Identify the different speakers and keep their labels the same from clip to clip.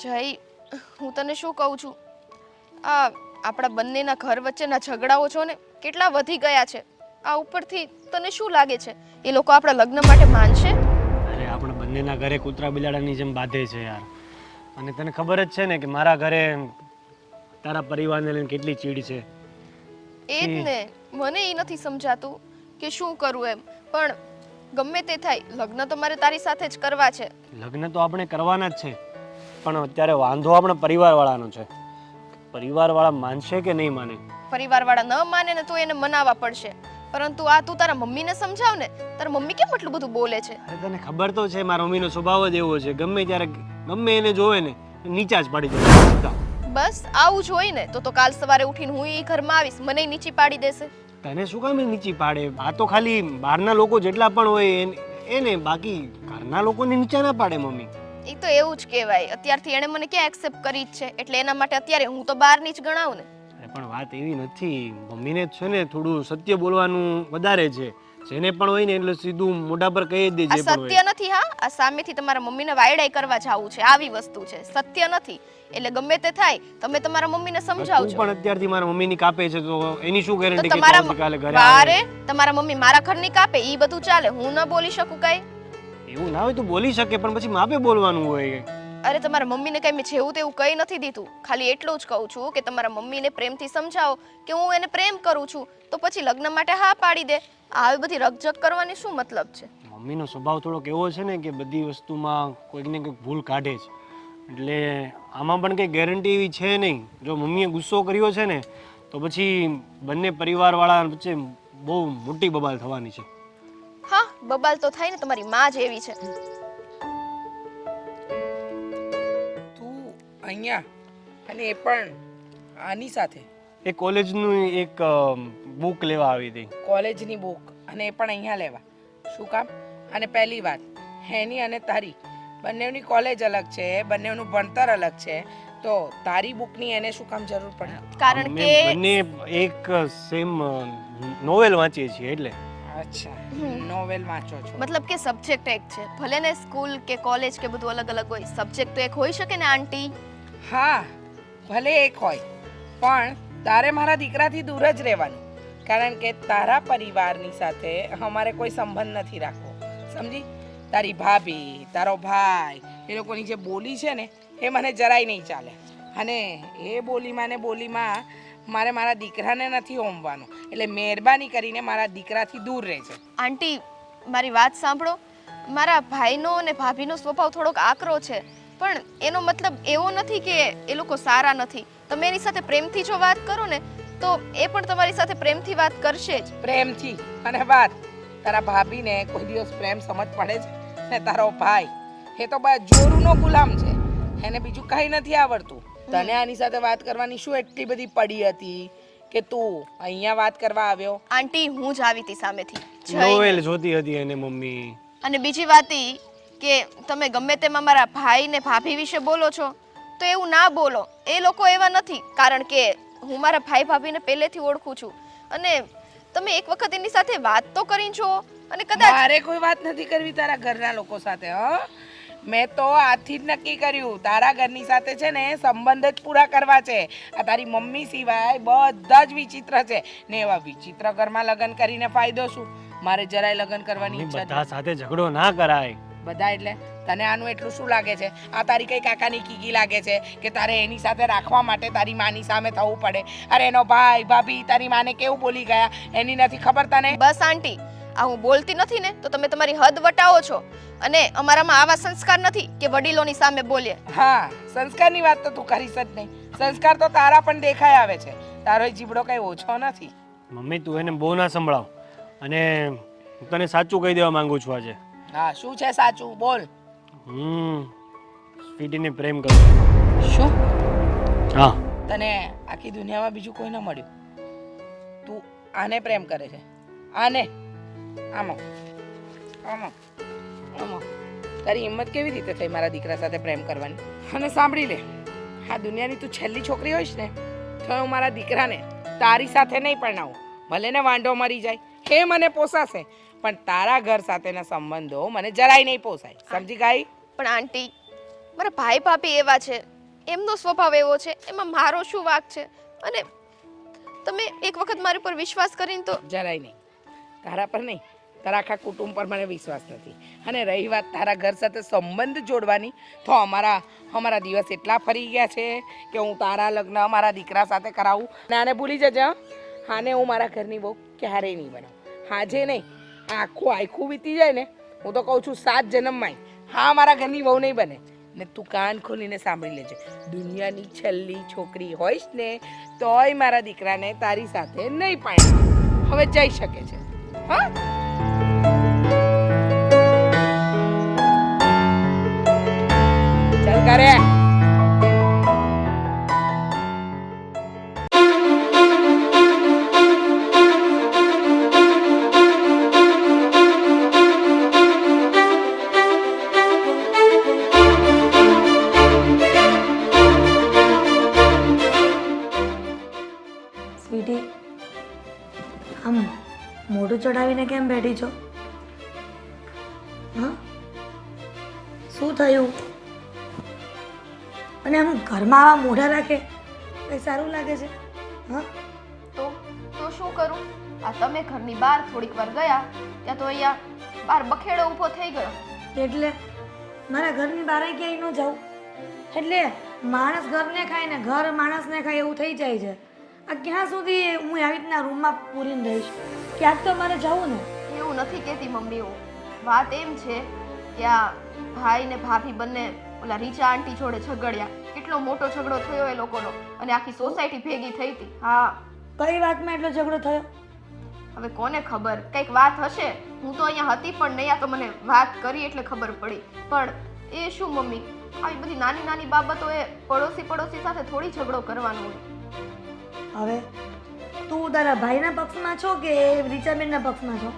Speaker 1: જય, હું તને શું કહું છું, આ આપણા બંનેના ઘર વચ્ચેના ઝઘડાઓ છો ને કેટલા વધી ગયા છે. આ ઉપરથી તને શું લાગે છે એ લોકો આપણા લગ્ન માટે માનશે?
Speaker 2: અરે આપણે બંનેના ઘરે કૂતરા બિલાડાની જેમ બાંધે છે યાર. અને તને ખબર જ છે ને કે મારા ઘરે તારા પરિવારને લઈને કેટલી ચીડ છે.
Speaker 1: એ જ ને, મને એ નથી સમજાતું કે શું કરું એમ. પણ ગમે તે થાય, લગ્ન તો મારે તારી સાથે જ કરવા છે.
Speaker 2: લગ્ન તો આપણે કરવાના જ છે, પણ અત્યારે વાંધો આપણે પરિવારવાળાનો છે. પરિવારવાળા માનશે કે નહીં માને?
Speaker 1: પરિવારવાળા ન માને ને તો એને મનાવવા પડશે. પરંતુ આ તું તારા મમ્મીને સમજાવ ને. તારા મમ્મી કેમ એટલું બધું બોલે છે?
Speaker 2: અરે તને ખબર તો છે મારા મમ્મીનો સ્વભાવ જ એવો છે, ગમે ત્યારે ગમે એને જોવે ને નીચા જ પાડી દે.
Speaker 1: બસ આવું જ હોય ને તો કાલ સવારે ઉઠીને હું એ ઘરમાં આવીશ, મને નીચી પાડી દેશે.
Speaker 2: તને શું કામ નીચી પાડે? આ તો ખાલી બહારના લોકો જેટલા પણ હોય એને, બાકી ઘરના લોકોને નીચા ના પાડે મમ્મી.
Speaker 1: એ તો એવું જ કહેવાય. અત્યારથી એણે મને ક્યાં એક્સેપ્ટ કરી જ છે, એટલે એના માટે અત્યારે હું તો બહારની જ ગણાવું ને.
Speaker 2: પણ વાત એવી નથી, મમ્મીને છે ને થોડું સત્ય બોલવાનું વધારે છે. જેને પણ હોય ને એટલે સીધું મોઢા પર કહી જ દે.
Speaker 1: આ સત્ય નથી. હા, આ સામેથી તમારા મમ્મીને વાયડાઈ કરવા જાવું છે, આવી વસ્તુ છે, સત્ય નથી. એટલે ગમે તે થાય તમે તમારા મમ્મીને સમજાવજો.
Speaker 2: પણ અત્યારથી મારા મમ્મીની કાપે છે તો એની શું ગેરંટી કે કાલે ઘરે
Speaker 1: બારે તમારા મમ્મી મારા ઘરની કાપે ઈ બધું ચાલે, હું ન બોલી શકું કઈ?
Speaker 2: એવું ના હોય તો બોલી શકે, પણ પછી માપે બોલવાનું હોય.
Speaker 1: અરે તમારા મમ્મીને કઈ મેં જેવું તેવું કઈ નથી દીધું. ખાલી એટલું જ કહું છું કે તમારા મમ્મીને પ્રેમથી સમજાવો કે હું એને પ્રેમ કરું છું, તો પછી લગ્ન માટે હા પાડી દે. આવી બધી રકઝક કરવાની શું મતલબ છે?
Speaker 2: મમ્મીનો સ્વભાવ થોડોક એવો છે ને કે બધી વસ્તુમાં કોઈક ને કોઈક ભૂલ કાઢે છે. એટલે આમાં પણ કંઈ ગેરંટી એવી છે નહીં. જો મમ્મીએ ગુસ્સો કર્યો છે ને તો પછી બંને પરિવારવાળા વચ્ચે બહુ મોટી બબાલ થવાની છે.
Speaker 1: હા, બબાલ તો થાય ને, તમારી માં જ એવી છે.
Speaker 3: અહીંયા અને એ પણ આની સાથે
Speaker 2: એ કોલેજનું એક બુક લેવા આવી હતી.
Speaker 3: કોલેજની બુક, અને એ પણ અહીંયા લેવા શું કામ? અને પહેલી વાત, એની અને તારી બંનેની કોલેજ અલગ છે, બંનેનું ભણતર અલગ છે, તો તારી બુકની એને શું કામ જરૂર પડે?
Speaker 1: કારણ કે
Speaker 2: બંને એક સેમ નોવેલ વાંચીએ છીએ એટલે.
Speaker 3: અચ્છા, નોવેલ વાંચો છો.
Speaker 1: મતલબ કે સબ્જેક્ટ એક છે, ભલે ને સ્કૂલ કે કોલેજ કે બધું અલગ અલગ હોય, સબ્જેક્ટ તો એક હોઈ શકે ને આંટી.
Speaker 3: હા, ભલે એક હોય, પણ તારે મારા દીકરાથી દૂર જ રહેવાનું. કારણ કે તારા પરિવારની સાથે અમારે કોઈ સંબંધ નથી રાખવો, સમજી? તારી ભાભી, તારો ભાઈ, એ લોકોની જે બોલી છે ને એ મને જરાય નહીં ચાલે. અને એ બોલીમાં મારે મારા દીકરાને નથી હોમવાનું. એટલે મહેરબાની કરીને મારા દીકરાથી દૂર રહેજે.
Speaker 1: આંટી, મારી વાત સાંભળો. મારા ભાઈનો અને ભાભીનો સ્વભાવ થોડોક આકરો છે, પણ એનો મતલબ એવો નથી કે એ લોકો સારા નથી. તમે એની સાથે પ્રેમથી જો વાત કરો ને તો એ પણ તમારી સાથે પ્રેમથી વાત કરશે જ.
Speaker 3: પ્રેમથી? અને વાત, તારા ભાભીને કોઈ દિવસ પ્રેમ સમજ પડે છે? ને તારો ભાઈ એ તો બસ જોરુનો ગુલામ છે, એને બીજું કંઈ નથી આવડતું. તને આની સાથે વાત કરવાની શું એટલી બધી પડી હતી કે તું અહીંયા વાત કરવા આવ્યો?
Speaker 1: આંટી, હું જ આવી હતી સામેથી.
Speaker 2: નોવેલ જોતી હતી એને મમ્મી.
Speaker 1: અને બીજી વાત ઈ કે તમે ગમે તેમાં મારા ભાઈ ને ભાભી વિશે બોલો છો તો એવું ના બોલો. એ લોકો એવા નથી. કારણ કે હું મારા ભાઈ ભાભીને પહેલેથી ઓળખું છું, અને તમે એક વખત એની સાથે વાત તો કરી છો. અને કદાચ
Speaker 3: મારે કોઈ વાત નથી કરવી તારા ઘરના લોકો સાથે. હા, મેં તો આજથી જ નક્કી કર્યું, તારા ઘરની સાથે છે ને સંબંધ જ પૂરા કરવા છે. આ તારી મમ્મી સિવાય બધા જ વિચિત્ર છે ને. એવા વિચિત્ર ઘરમાં લગ્ન કરીને ફાયદો શું? મારે જરાય લગ્ન કરવાની ઈચ્છા
Speaker 2: બધા સાથે ઝઘડો ના કરાય.
Speaker 3: બધા એટલે તને આનું એટલું શું લાગે છે? આ તારી કઈ કાકાની કીકી લાગે છે કે તારે એની સાથે રાખવા માટે તારી માની સામે થવું પડે? અરે એનો ભાઈ ભાભી તારી માને કેવું બોલી ગયા એની નથી ખબર તને?
Speaker 1: બસ આંટી, આ હું બોલતી નથી ને તો તમે તમારી હદ વટાવો છો. અને અમારામાં આવા સંસ્કાર નથી કે વડીલોની સામે બોલીએ.
Speaker 3: હા, સંસ્કારની વાત તો તું કરીશ જ નહીં. સંસ્કાર તો તારા પણ દેખાય આવે છે. તારો જીબડો કઈ ઓછો નથી.
Speaker 2: મમ્મી તું એને બહુ ના સંભળાવ. અને હું તને સાચું કહી દેવા માંગુ છું આજે.
Speaker 3: હા, શું છે સાચું? બોલ.
Speaker 2: સ્વીટીને પ્રેમ કરું.
Speaker 3: શું?
Speaker 2: હા.
Speaker 3: તને આખી દુનિયામાં બીજું કોઈ ન મળ્યું? તું આને પ્રેમ કરે છે? આને? આમાં આમાં આમાં તારી હિંમત કેવી રીતે થઈ મારા દીકરા સાથે પ્રેમ કરવાની? અને સાંભળી લે, આ દુનિયાની તું છેલ્લી છોકરી હોઈશ ને તો હું મારા દીકરાને તારી સાથે નહીં પરણાવું. ભલે ને વાંઢો મરી જાય એ મને પોસાશે, પણ તારા ઘર સાથેના સંબંધો મને જરાય નહીં પોસાય, સમજી ગઈ?
Speaker 1: પણ આંટી, મારા ભાઈ ભાભી એવા છે, એમનો સ્વભાવ એવો છે, એમાં મારો શું વાંક છે? અને તમે એક વખત મારી પર વિશ્વાસ કરીને તો
Speaker 3: જરાય નહીં, તારા પર નહીં, તારા આખા કુટુંબ પર મને વિશ્વાસ નથી. અને રહી વાત તારા ઘર સાથે સંબંધ જોડવાની, તો અમારા દિવસ એટલા ફરી ગયા છે કે હું તારા લગ્ન મારા દીકરા સાથે કરાવું. નાને ભૂલી જજે હં. હાને હું મારા ઘરની બહુ ક્યારેય નહીં બનાવું. હાજે નહીં, આખું આખું વીતી જાય ને, હું તો કહું છું 7 જન્મમાં હા મારા ઘરની બહુ નહીં બને. ને તું કાન ખોલીને સાંભળી લેજે, દુનિયાની છેલ્લી છોકરી હોઈશ ને તોય મારા દીકરાને તારી સાથે નહીં પાડે. હવે જઈ શકે છે હા. ચાલ કરે.
Speaker 4: સ્વીટી, આમ મોઢું ચડાવીને કેમ બેઠી છો? હા, શું થયું? અને આમ ઘરમાં આવા મોઢા રાખે કઈ સારું લાગે છે? હા,
Speaker 1: તો શું કરું? આ તમે ઘરની બહાર થોડીક વાર ગયા ત્યાં તો અહીંયા બહાર બખેડો ઊભો થઈ ગયો.
Speaker 4: એટલે મારા ઘરની બહાર ક્યાંય ન જાઉં? એટલે માણસ ઘરને ખાય ને ઘર માણસને ખાય એવું થઈ જાય છે. આ ક્યાં સુધી હું આવી રીતના રૂમમાં પૂરીને રહીશ? ક્યાંક તો મારે જવું ને.
Speaker 1: એવું નથી કહેતી મમ્મી, હું વાત એમ છે કે આ ભાઈ ને ભાભી બંને ઓલા રીચા આંટી જોડે ઝઘડ્યા. કેટલો મોટો ઝઘડો થયો એ લોકોનો, અને આખી સોસાયટી ભેગી થઈ હતી. હા,
Speaker 4: કઈ વાતમાં એટલો ઝઘડો થયો?
Speaker 1: હવે કોને ખબર, કંઈક વાત હશે. હું તો અહીંયા હતી પણ નહીં, આ તો મને વાત કરી એટલે ખબર પડી. પણ એ શું મમ્મી, આવી બધી નાની નાની બાબતો એ પડોશી સાથે થોડી ઝઘડો કરવાનો હોય.
Speaker 4: હવે તું તારા ભાઈના પક્ષમાં છો કે રીચાબેનના પક્ષમાં છો?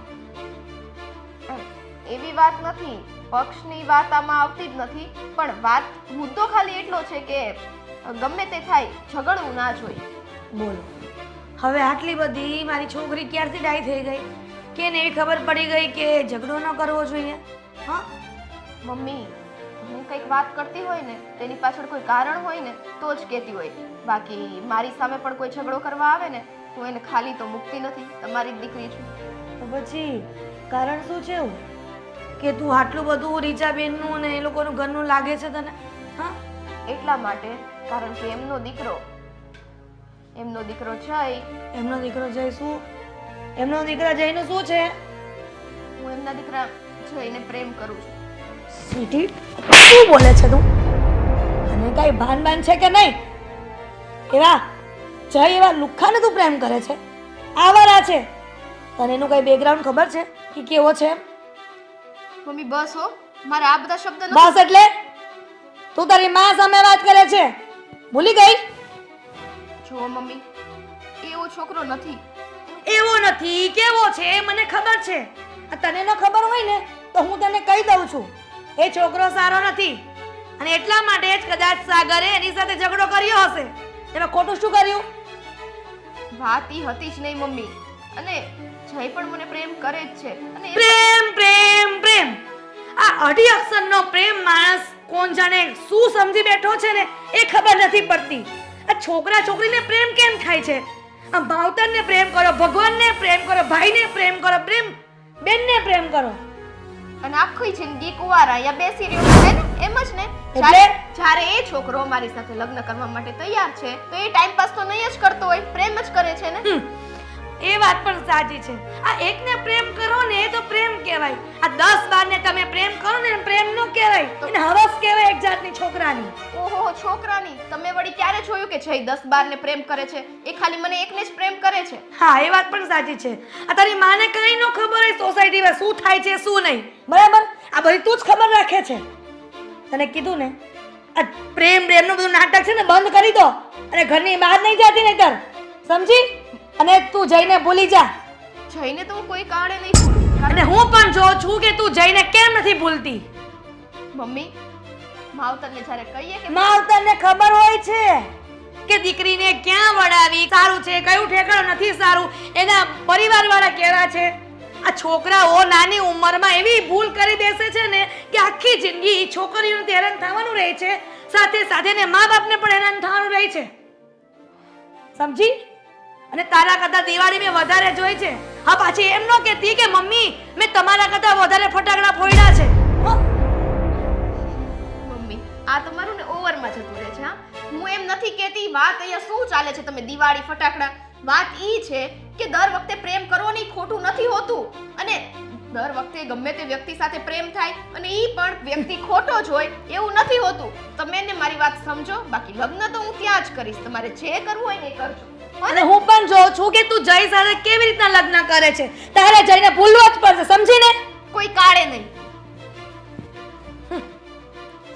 Speaker 1: એવી વાત નથી, પક્ષની વાત આમાં આવતી જ નથી. પણ વાત મુદ્દો ખાલી એટલો છે કે ગમે તે થાય ઝઘડવું ના જોઈએ.
Speaker 4: બોલો, હવે આટલી બધી મારી છોકરી ક્યારથી ડાઈ થઈ ગઈ કે ને એવી ખબર પડી ગઈ કે ઝઘડો ન કરવો જોઈએ? હા
Speaker 1: મમ્મી, હું કંઈક વાત કરતી હોય ને તેની પાછળ કોઈ કારણ હોય ને તો જ કહેતી હોય. બાકી મારી સામે પણ કોઈ ઝઘડો કરવા આવે ને તો એને ખાલી તો મુકતી નથી. તમારી જ દીકરી છું.
Speaker 4: તો પછી કારણ શું છે એવું કે તું આટલું બધું રીચાબેનનું ને એ લોકોનું ઘરનું લાગે છે તને? હા,
Speaker 1: એટલા માટે કારણ કે એમનો દીકરો જય,
Speaker 4: એમનો દીકરો જય શું? એમનો દીકરા જયનું શું છે?
Speaker 1: હું એમના દીકરા જયને પ્રેમ કરું છું.
Speaker 4: સ્વીટી, શું બોલે છે તું? અને કઈ ભાન છે કે નહીં? એવા જય એવા લુખ્ખાને તું પ્રેમ કરે છે? આવારા છે. તને એનું કઈ બેકગ્રાઉન્ડ ખબર છે કે કેવો છે?
Speaker 1: મમ્મી બસ હો, મારે આ બધા શબ્દ નથી.
Speaker 4: બસ એટલે તું તારી માં સામે વાત કરે છે, ભૂલી ગઈ?
Speaker 1: જો મમ્મી, એવો છોકરો નથી.
Speaker 4: એવો નથી, કેવો છે મને ખબર છે. આ તને ન ખબર હોય ને તો હું તને કહી દઉં છું, એ છોકરો સારો નથી. અને એટલા માટે જ કદાચ સાગરે એની સાથે ઝઘડો કર્યો હશે. એમાં ખોટું શું કર્યું?
Speaker 1: વાત ઈ હતી જ નહીં મમ્મી. અને જય પણ મને પ્રેમ કરે જ છે. અને
Speaker 4: પ્રેમ પ્રેમ પ્રેમ, આ અઢી અક્ષરનો પ્રેમ માણસ કોણ જાણે શું સમજી બેઠો છે ને એ ખબર નથી પડતી. આ છોકરા છોકરીને પ્રેમ કેમ થાય છે? આ માવતરને પ્રેમ કરો, ભગવાનને પ્રેમ કરો, ભાઈને પ્રેમ કરો, પ્રેમ બેનને પ્રેમ કરો.
Speaker 1: અને આખી જિંદગી કુંવારા અહીંયા બેસી રહ્યો છે ને, એમ જ ને. જ્યારે એ છોકરો મારી સાથે લગ્ન કરવા માટે તૈયાર છે તો એ ટાઈમ પાસ તો નહીં જ કરતો હોય, પ્રેમ જ કરે છે ને.
Speaker 4: એ વાત પણ સાચી છે. આ એકને પ્રેમ કરો ને એ તો પ્રેમ કહેવાય. આ 10-12 ને તમે પ્રેમ કરો ને પ્રેમ નો કહેવાય, એને હવસ કહેવાય એક જાતની છોકરાની.
Speaker 1: ઓહો, છોકરાની તમે વળી ક્યારે જોયું કે જય 10-12 ને પ્રેમ કરે છે? એ ખાલી મને એકને જ પ્રેમ કરે છે.
Speaker 4: હા, એ વાત પણ સાચી છે. આ તારી માને કઈ નો ખબર હોય સોસાયટીમાં શું થાય છે શું નહીં, બરાબર? આ બધી તું જ ખબર રાખે છે. તને કીધું ને આ પ્રેમ પ્રેમનું બધું નાટક છે ને બંધ કરી દો અને ઘરની બહાર નહીં જાતી નહીતર, સમજી? અને તું જઈને ભૂલી જા.
Speaker 1: જઈને તો હું કોઈ કારણે નહીં ભૂલું.
Speaker 4: અને હું પણ જોઉં છું કે તું જઈને કેમ નથી ભૂલતી.
Speaker 1: મમ્મી, માવતરને જ્યારે કહીએ કે
Speaker 4: માવતરને ખબર હોય છે કે દીકરીને ક્યાં વડાવી, સારું છે કયું ઠેકાણું નથી સારું, એના પરિવારવાળા કેવા છે. આ છોકરાઓ નાની ઉંમરમાં એવી ભૂલ કરી બેસે છે ને કે આખી જિંદગી છોકરીઓને હેરાન થવાનું રહે છે, સાથે સાથે ને મા બાપને પણ હેરાન થવાનું રહે છે. સમજી? અને તારા કરતા દિવાળી મેં વધારે જોઈ છે. હા, પાછી એમ ન કહેતી કે મમ્મી મેં તમારા કરતા વધારે ફટાકડા ફોડ્યા છે. હો?
Speaker 1: મમ્મી આ તમારું ને ઓવરમાં જતું રહે છે. હા, હું એમ નથી કહેતી. વાત અહીંયા શું ચાલે છે? તમે દિવાળી ફટાકડા, વાત ઈ છે કે દર વખતે પ્રેમ કરવો નહીં, ખોટું નથી હોતું. અને દર વખતે ગમે તે વ્યક્તિ સાથે પ્રેમ થાય અને ઈ પણ વ્યક્તિ ખોટો જ હોય એવું નથી હોતું. તમે ને મારી વાત સમજો. બાકી લગ્ન તો હું ત્યાં જ કરીશ. તમારે જે કરવું હોય ને એ કરજો.
Speaker 4: અને હું પણ જોઉં છું કે તું જય સાથે કેવી રીતના લગ્ન કરે છે. તારે જઈને ભૂલવો જ પડશે, સમજીને?
Speaker 1: કોઈ કાળે નહીં.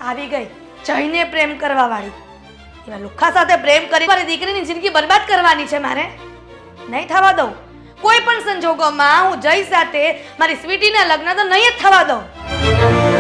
Speaker 4: આવી ગઈ જઈને પ્રેમ કરવા વાળી. એવા લુખ્ખા સાથે પ્રેમ કરી મારી દીકરીની જિંદગી બરબાદ કરવાની છે મારે. નહીં થવા દઉં. કોઈ પણ સંજોગોમાં હું જય સાથે મારી સ્વીટીના લગ્ન તો નહીં જ થવા દઉં.